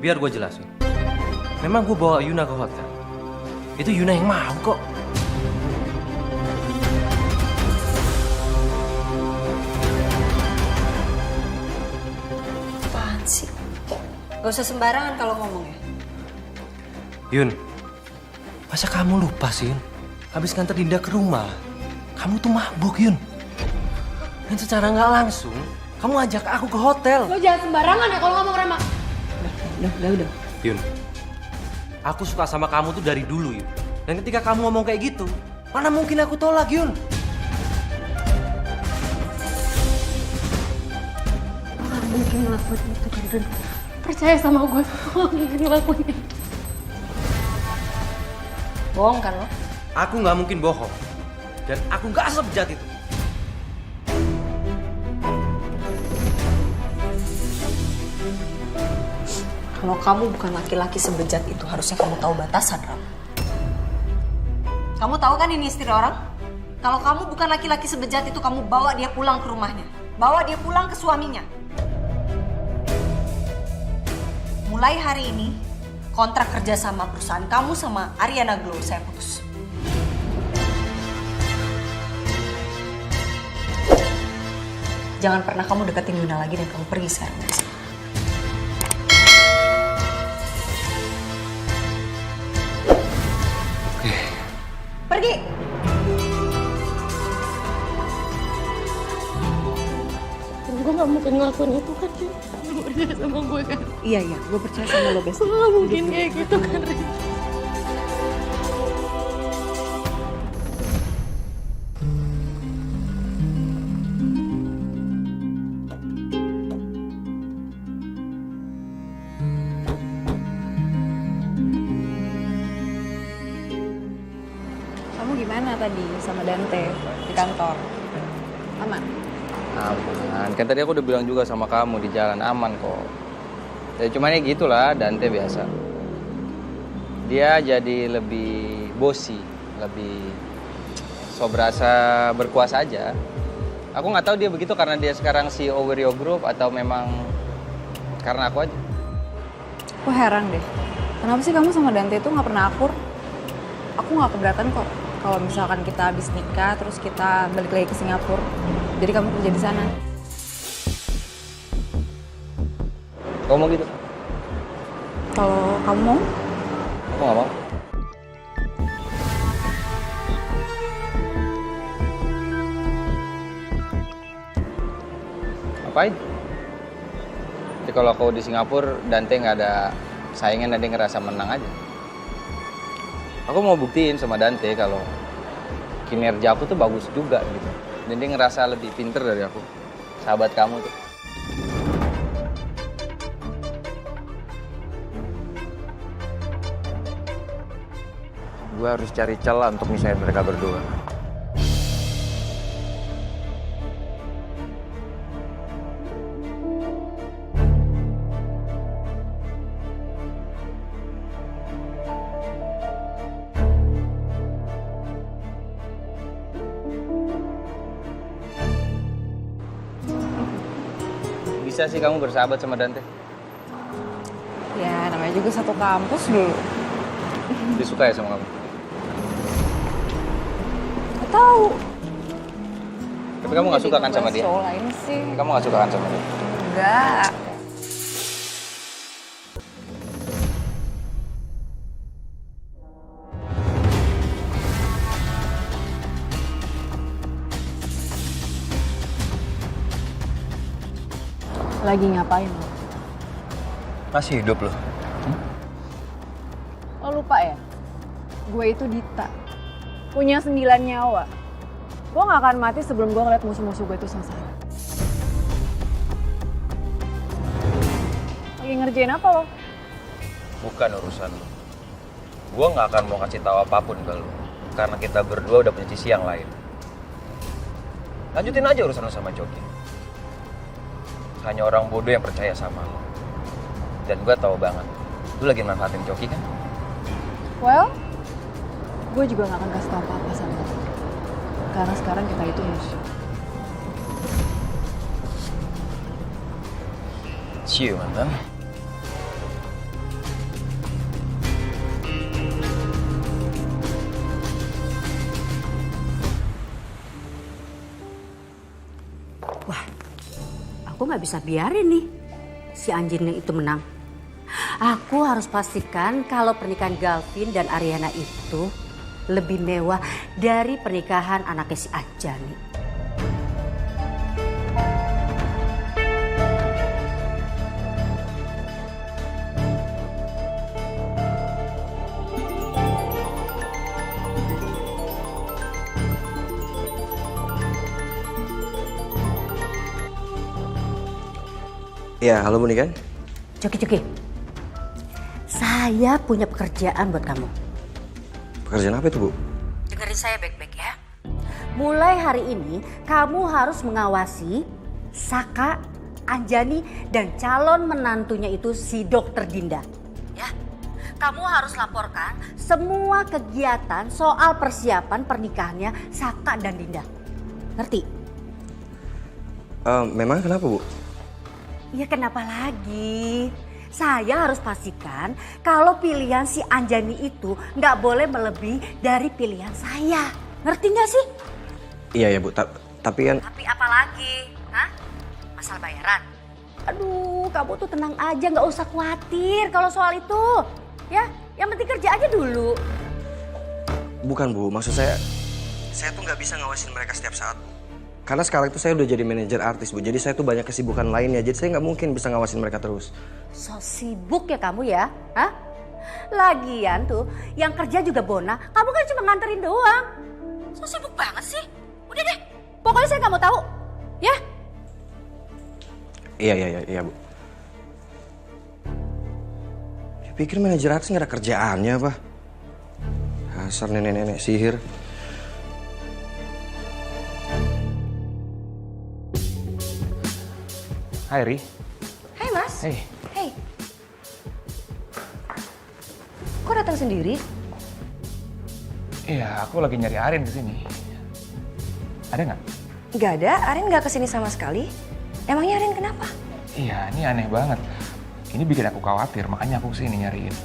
biar gue jelasin. Memang gue bawa Yuna ke hotel. Itu Yuna yang mau kok. Apaan sih? Gak usah sembarangan kalau ngomong ya. Yun, masa kamu lupa sih, Yun? Habis nganter Dinda ke rumah, kamu tuh mabuk, Yun. Dan secara nggak langsung, kamu ajak aku ke hotel. Lo jangan sembarangan ya kalau ngomong, Rama. Udah. Yun, aku suka sama kamu tuh dari dulu, Yun. Dan ketika kamu ngomong kayak gitu, mana mungkin aku tolak, Yun? Lo gak mungkin ngelakuin itu kan, Ren. Percaya sama gue, lo gak mungkin ngelakuin itu. Bohong kan lo? Aku nggak mungkin bohong. Dan aku nggak sebejat itu. Kalau kamu bukan laki-laki sebejat itu, harusnya kamu tahu batasan, Ram. Kamu tahu kan ini istri orang? Kalau kamu bukan laki-laki sebejat itu, kamu bawa dia pulang ke rumahnya. Bawa dia pulang ke suaminya. Mulai hari ini, kontrak kerja sama perusahaan kamu sama Ariana Glow saya putus. Jangan pernah kamu deketin Yuna lagi dan kamu pergi sekarang dari sini. Pergi! Gue gak mungkin ngelakuin itu kan, Ren. Lo percaya sama gue kan? Iya, gue percaya sama lo, Besti. Lo gak mungkin kayak gitu kan, Ren. Kamu gimana tadi sama Dante di kantor? Aman? Aman, kan tadi aku udah bilang juga sama kamu di jalan aman kok. Ya cuman ya gitulah, Dante biasa. Dia jadi lebih bossy, lebih so berasa berkuasa aja. Aku nggak tahu dia begitu karena dia sekarang CEO Wario Group atau memang karena aku aja. Aku heran deh. Kenapa sih kamu sama Dante itu nggak pernah akur? Aku nggak keberatan kok kalau misalkan kita habis nikah terus kita balik lagi ke Singapura. Jadi kamu kerja di sana. Kamu mau gitu? Kalau kamu mau? Aku nggak mau. Ngapain? Jadi kalau aku di Singapura, Dante nggak ada saingan dan dia ngerasa menang aja. Aku mau buktiin sama Dante kalau kinerja aku tuh bagus juga gitu. Dan dia ngerasa lebih pinter dari aku. Sahabat kamu tuh. Gue harus cari celah untuk misahin mereka berdua. Bisa sih kamu bersahabat sama Dante? Ya namanya juga satu kampus dulu. Dia suka ya sama kamu? Gak tahu. Tapi kamu gak suka kan sama dia? Cowok lain sih. Kamu gak suka kan sama dia? Enggak. Lagi ngapain lo? Masih hidup loh. Lo lupa ya? Gue itu Dita. Punya 9 nyawa. Gue gak akan mati sebelum gue ngeliat musuh-musuh gue itu selesai. Lagi ngerjain apa lo? Bukan urusan lo. Gue gak akan mau kasih tahu apapun ke lo. Karena kita berdua udah punya sisi yang lain. Lanjutin aja urusan lo sama Coki. Hanya orang bodoh yang percaya sama lo. Dan gue tahu banget, lo lagi manfaatin Coki kan? Well, gue juga gak akan kasih tau apa-apa sama lo. Karena sekarang kita itu musuh. See you, mantan. aku nggak bisa biarin nih si Anjing itu menang. Aku harus pastikan kalau pernikahan Galvin dan Ariana itu lebih mewah dari pernikahan anaknya si Anjani. Ya, halo Buni kan? Cuki, saya punya pekerjaan buat kamu. Pekerjaan apa itu, Bu? Dengerin saya baik-baik ya. Mulai hari ini kamu harus mengawasi Saka, Anjani, dan calon menantunya itu si Dokter Dinda. Ya, kamu harus laporkan semua kegiatan soal persiapan pernikahannya Saka dan Dinda. Ngerti? Memang kenapa, Bu? Ya kenapa lagi? Saya harus pastikan kalau pilihan si Anjani itu nggak boleh melebihi dari pilihan saya. Ngerti nggak sih? Iya ya, Bu. Tapi kan... Tapi apa lagi? Hah? Masalah bayaran? Aduh, kamu tuh tenang aja, nggak usah khawatir kalau soal itu. Ya, yang penting kerja aja dulu. Bukan, Bu. Maksud saya tuh nggak bisa ngawasin mereka setiap saat, Bu. Karena sekarang itu saya udah jadi manajer artis, Bu. Jadi saya tuh banyak kesibukan lainnya. Jadi saya nggak mungkin bisa ngawasin mereka terus. So sibuk ya kamu ya? Hah? Lagian tuh, yang kerja juga Bona. Kamu kan cuma nganterin doang. So sibuk banget sih. Udah deh, pokoknya saya nggak mau tahu. Ya? Iya, Bu. Dia pikir manajer artis nggak ada kerjaannya apa? Dasar nenek-nenek sihir. Hai Ri. Hai Mas. Hey. Hey. Kok datang sendiri? Iya, aku lagi nyari Arin kesini. Ada nggak? Nggak ada, Arin nggak kesini sama sekali. Emangnya Arin kenapa? Iya, ini aneh banget. Ini bikin aku khawatir, makanya aku kesini nyariin.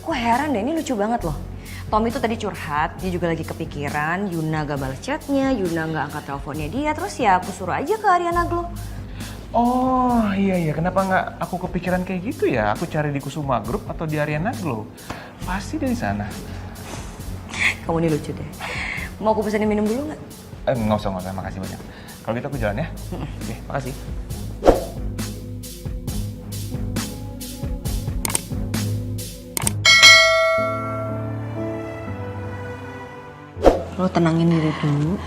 Aku heran deh, ini lucu banget loh. Tom itu tadi curhat, dia juga lagi kepikiran Yuna gak balas chatnya, Yuna gak angkat teleponnya dia. Terus ya aku suruh aja ke Ariana Glow. Oh iya, kenapa nggak aku kepikiran kayak gitu ya? Aku cari di Kusuma Group atau di Ariana Glow. Pasti dari sana. Kamu ini lucu deh. Mau aku pesenin minum dulu nggak? Nggak usah, makasih banyak. Kalau gitu aku jalan ya. Oke, makasih. Lo tenangin diri dulu.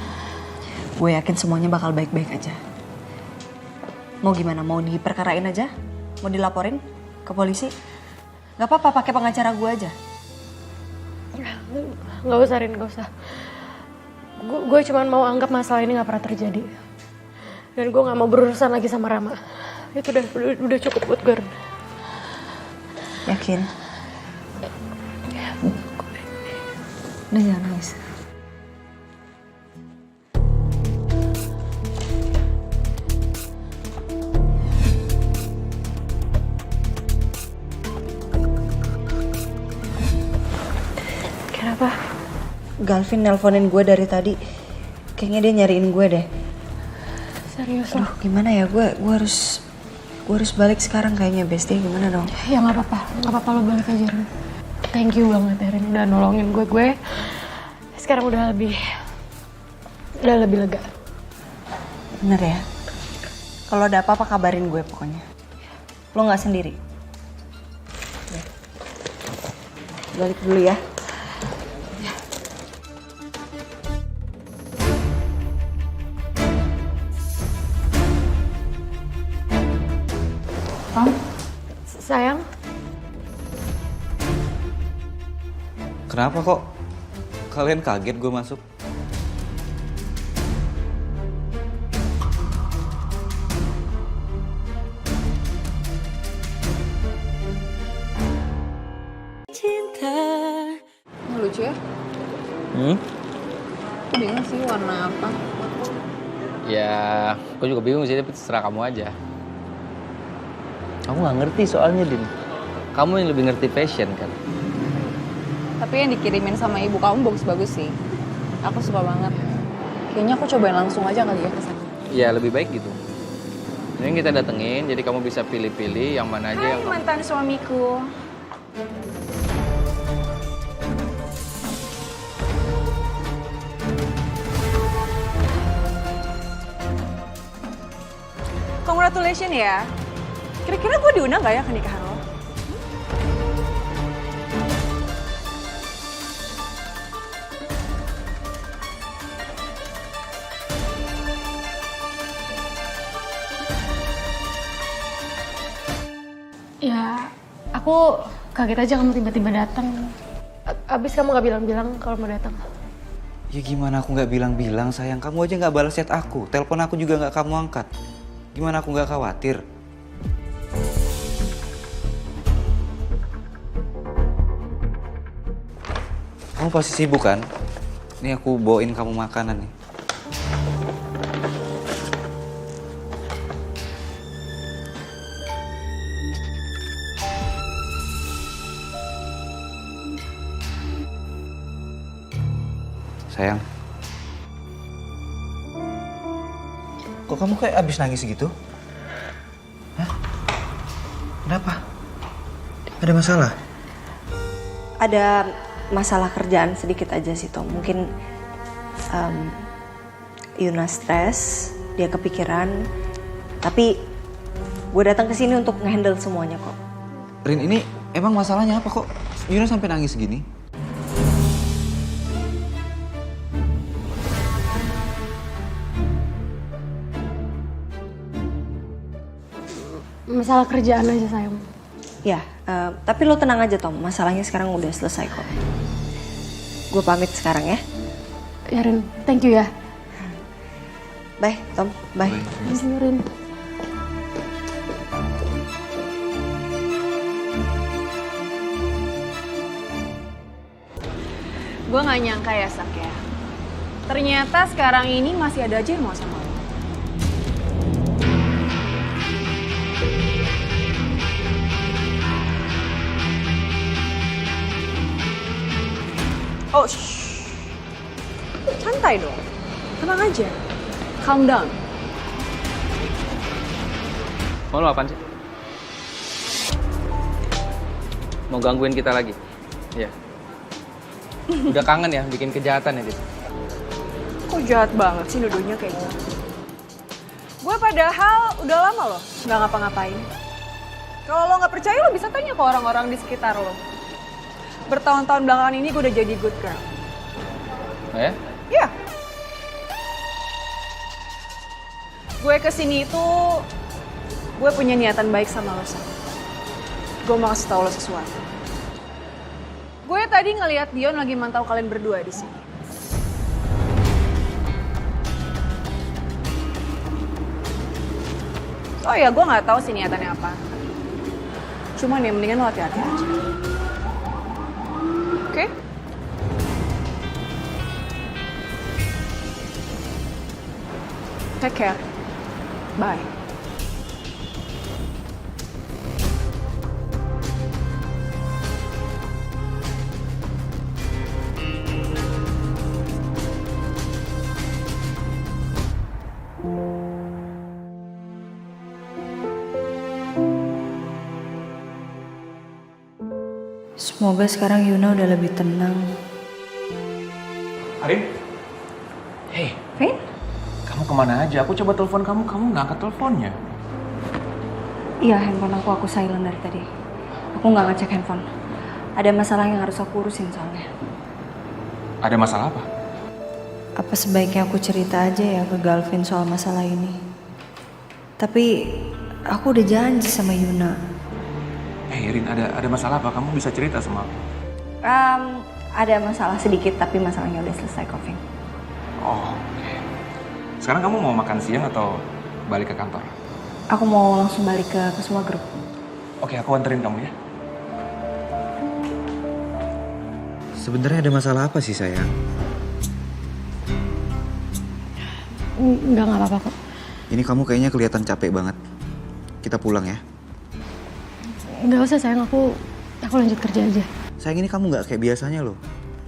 Gue yakin semuanya bakal baik-baik aja. Mau gimana? Mau diperkarain aja? Mau dilaporin ke polisi? Gak apa-apa, pakai pengacara gue aja. Nggak usah, Rin, nggak usah. Gue cuma mau anggap masalah ini nggak pernah terjadi. Dan gue nggak mau berurusan lagi sama Rama. Itu udah cukup buat gue, Rin. Yakin? Udah jangan nangis. Kenapa? Galvin nelponin gue dari tadi. Kayaknya dia nyariin gue deh. Serius lo? Aduh, gimana ya? Gue harus balik sekarang kayaknya, Bestie. Gimana dong? Ya nggak apa-apa lo balik aja, Rin. Thank you banget ya, Rin, udah nolongin gue sekarang udah lebih lega. Bener ya? Kalau ada apa-apa kabarin gue pokoknya. Lo nggak sendiri. Balik dulu ya. Tom? Sayang? Kenapa kok kalian kaget gue masuk? Lucu ya? Aku bingung sih warna apa. Ya, aku juga bingung sih, tapi terserah kamu aja. Aku nggak ngerti soalnya, Din. Kamu yang lebih ngerti fashion kan? Tapi yang dikirimin sama ibu kamu bagus-bagus sih. Aku suka banget. Kayaknya aku cobain langsung aja kali ya ke sana. Ya, lebih baik gitu. Ini kita datengin, jadi kamu bisa pilih-pilih yang mana aja yang Hai mantan suamiku. Congratulations ya. Kira-kira gue diundang gak ya ke nikahan lo? Ya, aku kaget aja kamu tiba-tiba datang. Abis kamu nggak bilang-bilang kalau mau datang. Ya gimana aku nggak bilang-bilang sayang, kamu aja nggak balas chat aku, telepon aku juga nggak kamu angkat. Gimana aku nggak khawatir? Kamu pasti sibuk kan? Ini aku bawain kamu makanan nih. Sayang. Kok kamu kayak abis nangis gitu? Hah? Kenapa? Ada masalah? Ada masalah kerjaan sedikit aja sih Tom. Mungkin Yuna stres, dia kepikiran. Tapi gue datang ke sini untuk ngehandle semuanya kok. Rin, ini emang masalahnya apa kok Yuna sampai nangis gini? Masalah kerjaan aja sayang. Ya, tapi lo tenang aja Tom. Masalahnya sekarang udah selesai kok. Gue pamit sekarang ya. Ya Rin, thank you ya. Bye Tom, bye. Thank you Rin. Gue gak nyangka ya Sak ya. Ternyata sekarang ini masih ada aja yang mau sama lo. Oh, shh. Santai dong. Tenang aja. Calm down. Mau lo apaan sih? Mau gangguin kita lagi? Iya. Udah kangen ya bikin kejahatan ya, Dit? Kok jahat banget sih nuduhnya kayak gitu? Gue padahal udah lama loh nggak ngapa-ngapain. Kalau lo nggak percaya lo bisa tanya ke orang-orang di sekitar lo. Bertahun-tahun belakangan ini gue udah jadi good girl. Oh ya? Iya. Gue kesini itu gue punya niatan baik sama lo, Sam. Gue mau kasih tau lo sesuatu. Gue tadi ngelihat Dion lagi mantau kalian berdua di sini. Oh ya, gue nggak tahu sih niatannya apa. Cuman ya mendingan lo hati-hati aja. Oke? Take care. Bye. Semoga sekarang Yuna udah lebih tenang. Arin? Hei, Vin? kamu kemana aja? Aku coba telepon kamu, kamu nggak angkat teleponnya. Iya, handphone aku silent dari tadi. Aku nggak ngecek handphone. Ada masalah yang harus aku urusin soalnya. Ada masalah apa? Apa sebaiknya aku cerita aja ya ke Galvin soal masalah ini? Tapi aku udah janji sama Yuna. Hei Rin, ada masalah apa? Kamu bisa cerita sama aku. Ada masalah sedikit, tapi masalahnya udah selesai kok, Vin. Oh, oke. Sekarang kamu mau makan siang atau balik ke kantor? Aku mau langsung balik ke semua grup. Oke, aku anterin kamu ya. Sebenarnya ada masalah apa sih sayang? Nggak apa-apa kok. Ini kamu kayaknya kelihatan capek banget. Kita pulang ya. Nggak usah sayang, aku lanjut kerja aja. Sayang, ini kamu nggak kayak biasanya loh.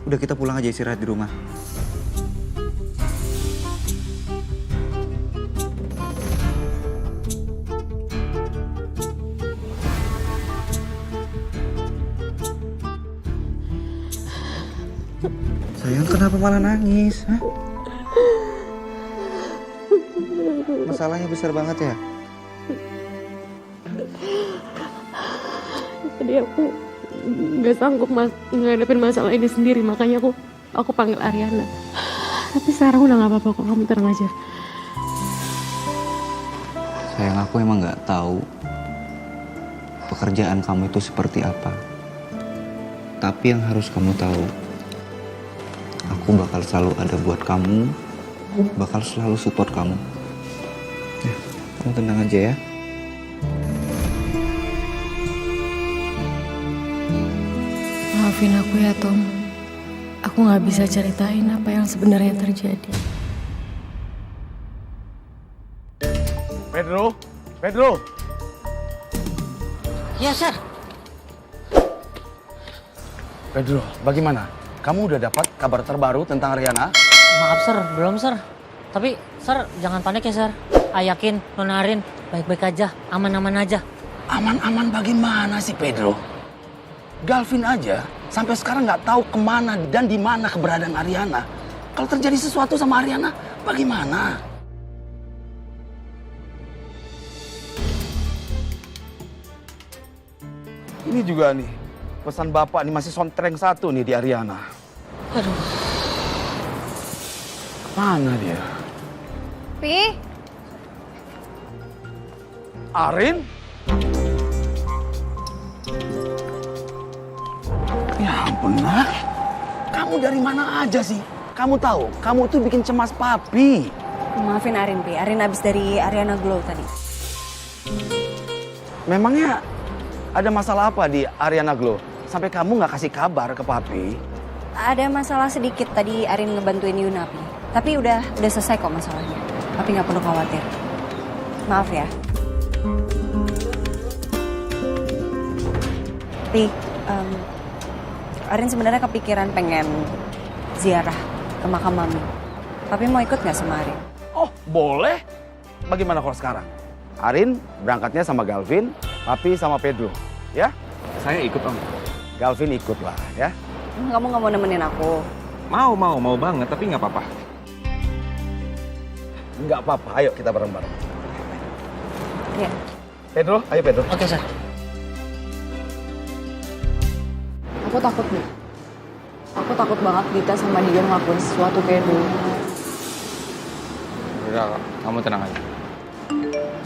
Udah, kita pulang aja, istirahat di rumah. Sayang, kenapa malah nangis? Hah? Masalahnya besar banget ya? Tadi aku nggak sanggup ngadepin masalah ini sendiri, makanya aku panggil Ariana. Tapi sekarang udah nggak apa-apa kok, kamu tenang aja. Sayang, aku emang nggak tahu pekerjaan kamu itu seperti apa. Tapi yang harus kamu tahu, aku bakal selalu ada buat kamu, bakal selalu support kamu. Ya, kamu tenang aja ya. Maafin aku ya Tom, aku nggak bisa ceritain apa yang sebenarnya terjadi. Pedro. Ya, Sir. Pedro, bagaimana? Kamu udah dapat kabar terbaru tentang Ariana? Maaf Sir, belum Sir. Tapi Sir jangan panik ya Sir. Yakin Nona Arin baik-baik aja, aman-aman aja. Aman-aman bagaimana sih Pedro? Galvin aja sampai sekarang nggak tahu kemana dan di mana keberadaan Ariana. Kalau terjadi sesuatu sama Ariana, bagaimana? Ini juga nih, pesan bapak nih masih sontreng satu nih di Ariana. Aduh. Mana dia? Pi, Arin? Ya ampun, Nak. Kamu dari mana aja sih? Kamu tahu, kamu tuh bikin cemas papi. Maafin Arin, Pi. Arin abis dari Ariana Glow tadi. Memangnya ada masalah apa di Ariana Glow? Sampai kamu nggak kasih kabar ke papi? Ada masalah sedikit tadi Arin ngebantuin Yuna, Pi. Tapi udah selesai kok masalahnya. Papi nggak perlu khawatir. Maaf ya. Pi, Arin sebenarnya kepikiran pengen ziarah ke makam Mami. Papi mau ikut nggak sama Arin? Oh, boleh. Bagaimana kalau sekarang? Arin berangkatnya sama Galvin, papi sama Pedro, ya? Saya ikut, Om. Galvin ikut lah, ya? Kamu nggak mau nemenin aku? Mau banget, tapi nggak apa-apa. Nggak apa-apa, ayo kita bareng-bareng. Iya. Pedro, ayo Pedro. Oke Sir. aku takut nih. Aku takut banget Dita sama dia ngelakuin sesuatu kayak dulu. Udah, kamu tenang aja.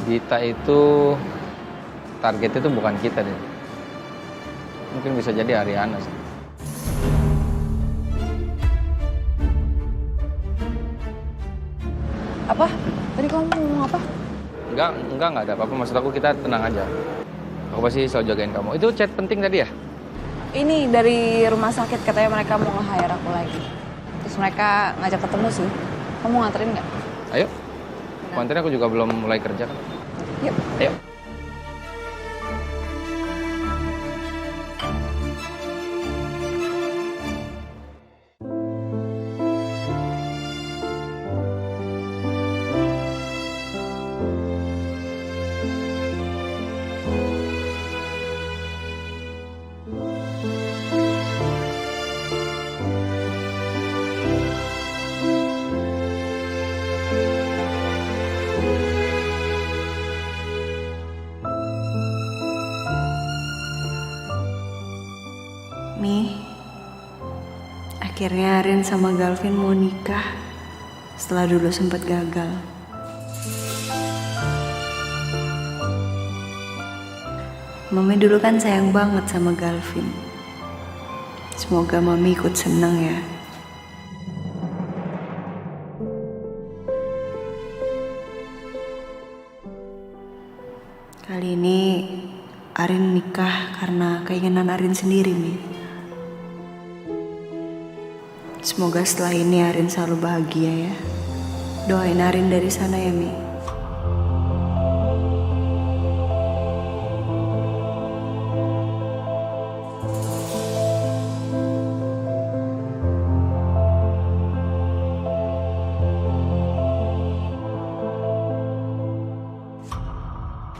Dita itu targetnya itu bukan kita deh. Mungkin bisa jadi Ariana sih. Apa? Tadi kamu ngomong apa? Enggak ada apa-apa. Maksud aku kita tenang aja. Aku pasti selalu jagain kamu. Itu chat penting tadi ya? Ini dari rumah sakit, katanya mereka mau nge-hire aku lagi. Terus mereka ngajak ketemu sih. Kamu nganterin nggak? Ayo. Kontennya aku juga belum mulai kerja kan. Yuk. Ayo. Mi, akhirnya Arin sama Galvin mau nikah setelah dulu sempat gagal. Mami dulu kan sayang banget sama Galvin. Semoga Mami ikut senang ya. Kali ini Arin nikah karena keinginan Arin sendiri, Mi. Semoga setelah ini Arin selalu bahagia ya. Doain Arin dari sana ya, Mi.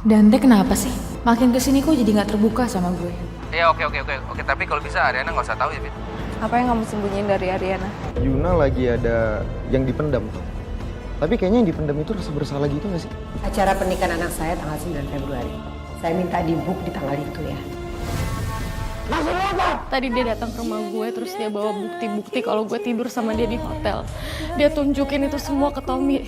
Dante kenapa sih? Makin kesini kok jadi gak terbuka sama gue? Iya, oke. Tapi kalau bisa Ariana nggak usah tahu ya, Fit. Apa yang kamu sembunyiin dari Ariana? Yuna lagi ada yang dipendam. Tapi kayaknya yang dipendam itu rasa bersalah gitu gak sih? Acara pernikahan anak saya tanggal 9 Februari. Saya minta di-book di tanggal itu ya. Tadi dia datang ke rumah gue, terus dia bawa bukti-bukti kalau gue tidur sama dia di hotel. Dia tunjukin itu semua ke Tommy.